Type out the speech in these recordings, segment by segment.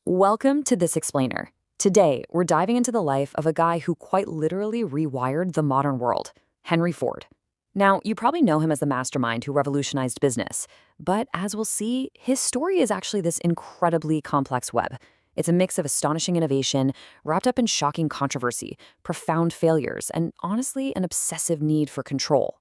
Welcome to This Explainer. Today, we're diving into the life of a guy who quite literally rewired the modern world, Henry Ford. Now, you probably know him as the mastermind who revolutionized business, but as we'll see, his story is actually this incredibly complex web. It's a mix of astonishing innovation, wrapped up in shocking controversy, profound failures, and honestly, an obsessive need for control.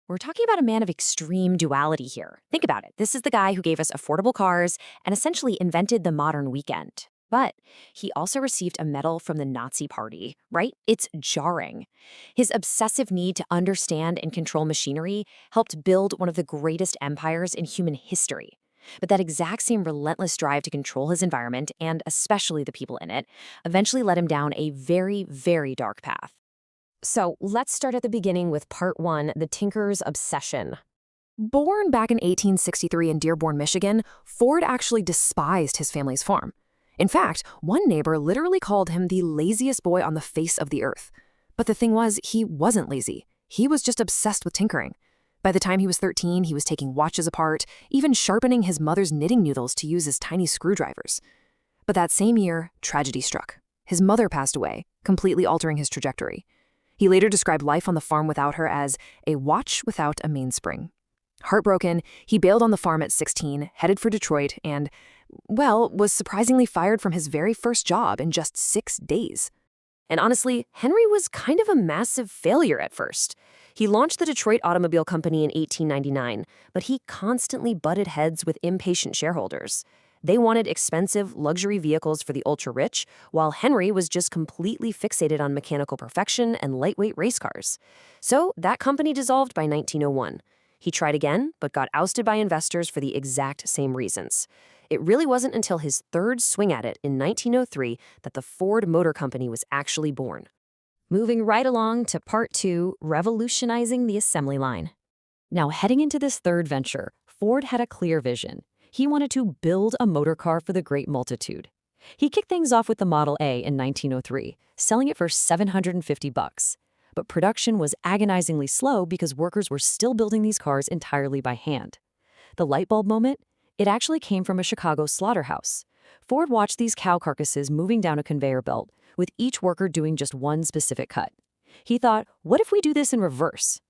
We're talking about a man of extreme duality here. Think about it. This is the guy who gave us affordable cars and essentially invented the modern weekend. But he also received a medal from the Nazi Party, right? It's jarring. His obsessive need to understand and control machinery helped build one of the greatest empires in human history. But that exact same relentless drive to control his environment, and especially the people in it, eventually led him down a very, very dark path. So let's start at the beginning with part one, the tinker's obsession. Born back in 1863 in Dearborn, Michigan, Ford actually despised his family's farm. In fact, one neighbor literally called him the laziest boy on the face of the earth. But the thing was, he wasn't lazy. He was just obsessed with tinkering. By the time he was 13, he was taking watches apart, even sharpening his mother's knitting needles to use as tiny screwdrivers. But that same year, tragedy struck. His mother passed away, completely altering his trajectory. He later described life on the farm without her as a watch without a mainspring. Heartbroken, he bailed on the farm at 16, headed for Detroit, and, well, was surprisingly fired from his very first job in just 6 days. And honestly, Henry was kind of a massive failure at first. He launched the Detroit Automobile Company in 1899, but he constantly butted heads with impatient shareholders. They wanted expensive, luxury vehicles for the ultra-rich, while Henry was just completely fixated on mechanical perfection and lightweight race cars. So that company dissolved by 1901. He tried again, but got ousted by investors for the exact same reasons. It really wasn't until his third swing at it in 1903 that the Ford Motor Company was actually born. Moving right along to part two, revolutionizing the assembly line. Now, heading into this third venture, Ford had a clear vision. He wanted to build a motor car for the great multitude. He kicked things off with the Model A in 1903, selling it for $750. But production was agonizingly slow because workers were still building these cars entirely by hand. The light bulb moment? It actually came from a Chicago slaughterhouse. Ford watched these cow carcasses moving down a conveyor belt, with each worker doing just one specific cut. He thought, what if we do this in reverse?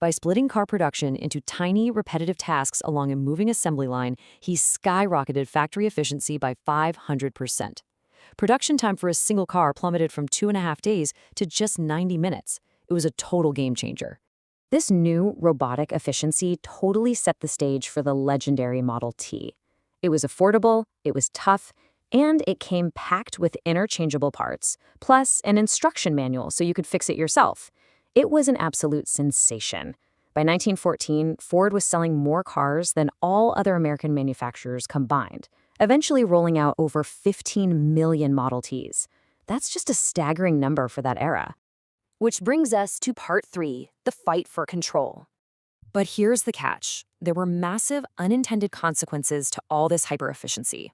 By splitting car production into tiny, repetitive tasks along a moving assembly line, he skyrocketed factory efficiency by 500%. Production time for a single car plummeted from 2.5 days to just 90 minutes. It was a total game changer. This new robotic efficiency totally set the stage for the legendary Model T. It was affordable, it was tough, and it came packed with interchangeable parts, plus an instruction manual so you could fix it yourself. It was an absolute sensation. By 1914, Ford was selling more cars than all other American manufacturers combined, eventually rolling out over 15 million Model Ts. That's just a staggering number for that era. Which brings us to part three, the fight for control. But here's the catch. There were massive unintended consequences to all this hyper-efficiency.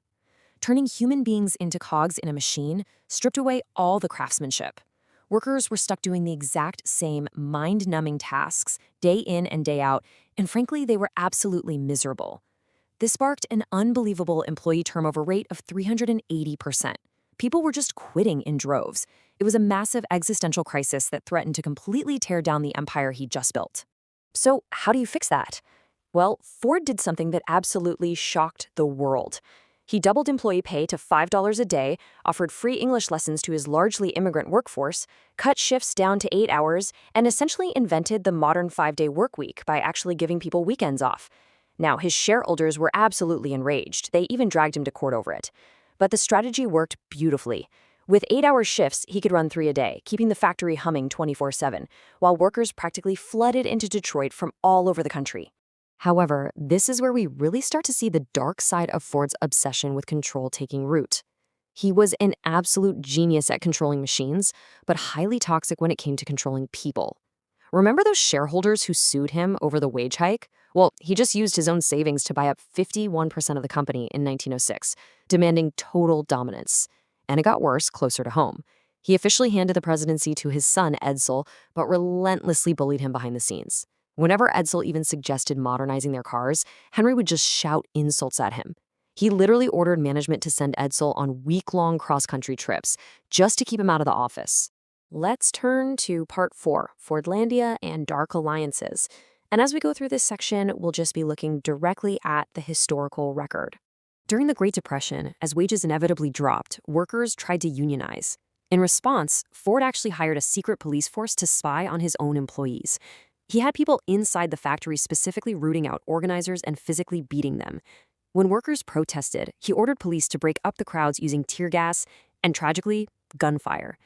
Turning human beings into cogs in a machine stripped away all the craftsmanship. Workers were stuck doing the exact same mind-numbing tasks day in and day out, and frankly, they were absolutely miserable. This sparked an unbelievable employee turnover rate of 380%. People were just quitting in droves. It was a massive existential crisis that threatened to completely tear down the empire he just built. So how do you fix that? Well, Ford did something that absolutely shocked the world. He doubled employee pay to $5 a day, offered free English lessons to his largely immigrant workforce, cut shifts down to 8 hours, and essentially invented the modern 5-day work week by actually giving people weekends off. Now, his shareholders were absolutely enraged. They even dragged him to court over it. But the strategy worked beautifully. With 8-hour shifts, he could run 3 a day, keeping the factory humming 24/7, while workers practically flooded into Detroit from all over the country. However, this is where we really start to see the dark side of Ford's obsession with control taking root. He was an absolute genius at controlling machines, but highly toxic when it came to controlling people. Remember those shareholders who sued him over the wage hike? Well, he just used his own savings to buy up 51% of the company in 1906, demanding total dominance. And it got worse closer to home. He officially handed the presidency to his son, Edsel, but relentlessly bullied him behind the scenes. Whenever Edsel even suggested modernizing their cars, Henry would just shout insults at him. He literally ordered management to send Edsel on week-long cross-country trips just to keep him out of the office. Let's turn to part 4, Fordlandia and Dark Alliances. And as we go through this section, we'll just be looking directly at the historical record. During the Great Depression, as wages inevitably dropped, workers tried to unionize. In response, Ford actually hired a secret police force to spy on his own employees. He had people inside the factory specifically rooting out organizers and physically beating them. When workers protested, he ordered police to break up the crowds using tear gas and, tragically, gunfire.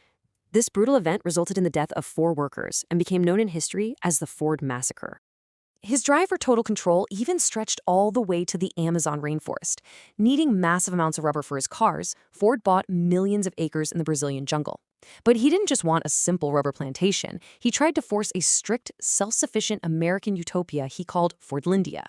This brutal event resulted in the death of 4 workers and became known in history as the Ford Massacre. His drive for total control even stretched all the way to the Amazon rainforest. Needing massive amounts of rubber for his cars, Ford bought millions of acres in the Brazilian jungle. But he didn't just want a simple rubber plantation. He tried to force a strict, self-sufficient American utopia he called Fordlandia.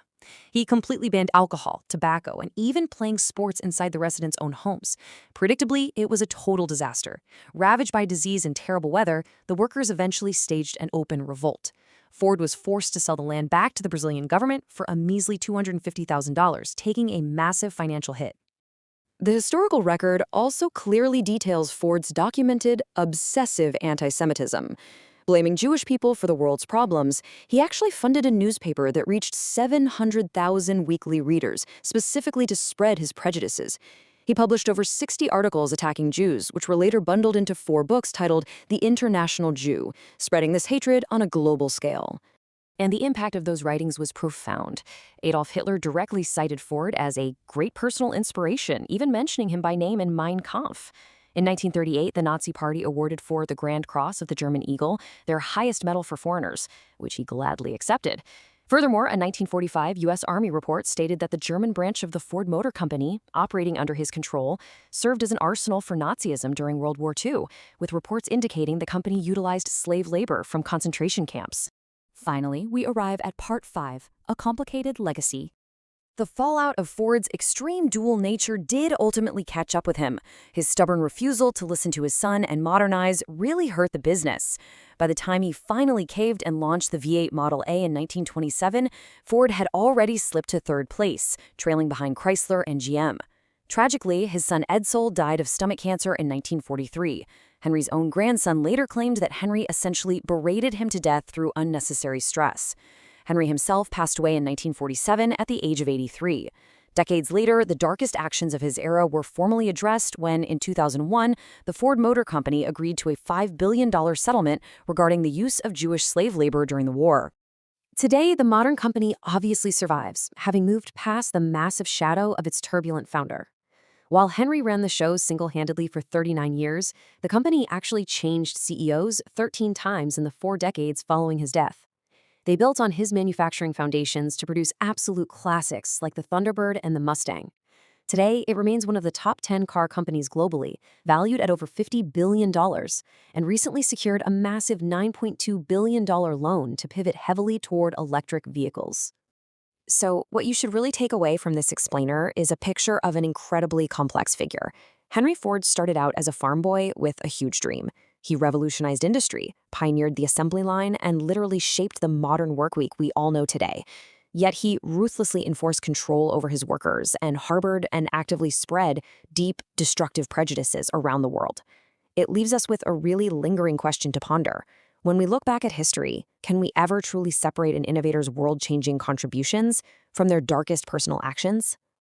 He completely banned alcohol, tobacco, and even playing sports inside the residents' own homes. Predictably, it was a total disaster. Ravaged by disease and terrible weather, the workers eventually staged an open revolt. Ford was forced to sell the land back to the Brazilian government for a measly $250,000, taking a massive financial hit. The historical record also clearly details Ford's documented, obsessive anti-Semitism. Blaming Jewish people for the world's problems, he actually funded a newspaper that reached 700,000 weekly readers, specifically to spread his prejudices. He published over 60 articles attacking Jews, which were later bundled into 4 books titled The International Jew, spreading this hatred on a global scale. And the impact of those writings was profound. Adolf Hitler directly cited Ford as a great personal inspiration, even mentioning him by name in Mein Kampf. In 1938, the Nazi Party awarded Ford the Grand Cross of the German Eagle, their highest medal for foreigners, which he gladly accepted. Furthermore, a 1945 U.S. Army report stated that the German branch of the Ford Motor Company, operating under his control, served as an arsenal for Nazism during World War II, with reports indicating the company utilized slave labor from concentration camps. Finally, we arrive at Part 5, A Complicated Legacy. The fallout of Ford's extreme dual nature did ultimately catch up with him. His stubborn refusal to listen to his son and modernize really hurt the business. By the time he finally caved and launched the V8 Model A in 1927, Ford had already slipped to 3rd place, trailing behind Chrysler and GM. Tragically, his son Edsel died of stomach cancer in 1943. Henry's own grandson later claimed that Henry essentially berated him to death through unnecessary stress. Henry himself passed away in 1947 at the age of 83. Decades later, the darkest actions of his era were formally addressed when, in 2001, the Ford Motor Company agreed to a $5 billion settlement regarding the use of Jewish slave labor during the war. Today, the modern company obviously survives, having moved past the massive shadow of its turbulent founder. While Henry ran the show single-handedly for 39 years, the company actually changed CEOs 13 times in the 4 decades following his death. They built on his manufacturing foundations to produce absolute classics like the Thunderbird and the Mustang. Today, it remains one of the top 10 car companies globally, valued at over $50 billion, and recently secured a massive $9.2 billion loan to pivot heavily toward electric vehicles. So, what you should really take away from this explainer is a picture of an incredibly complex figure. Henry Ford started out as a farm boy with a huge dream. He revolutionized industry, pioneered the assembly line, and literally shaped the modern workweek we all know today. Yet he ruthlessly enforced control over his workers and harbored and actively spread deep, destructive prejudices around the world. It leaves us with a really lingering question to ponder. When we look back at history, can we ever truly separate an innovator's world-changing contributions from their darkest personal actions?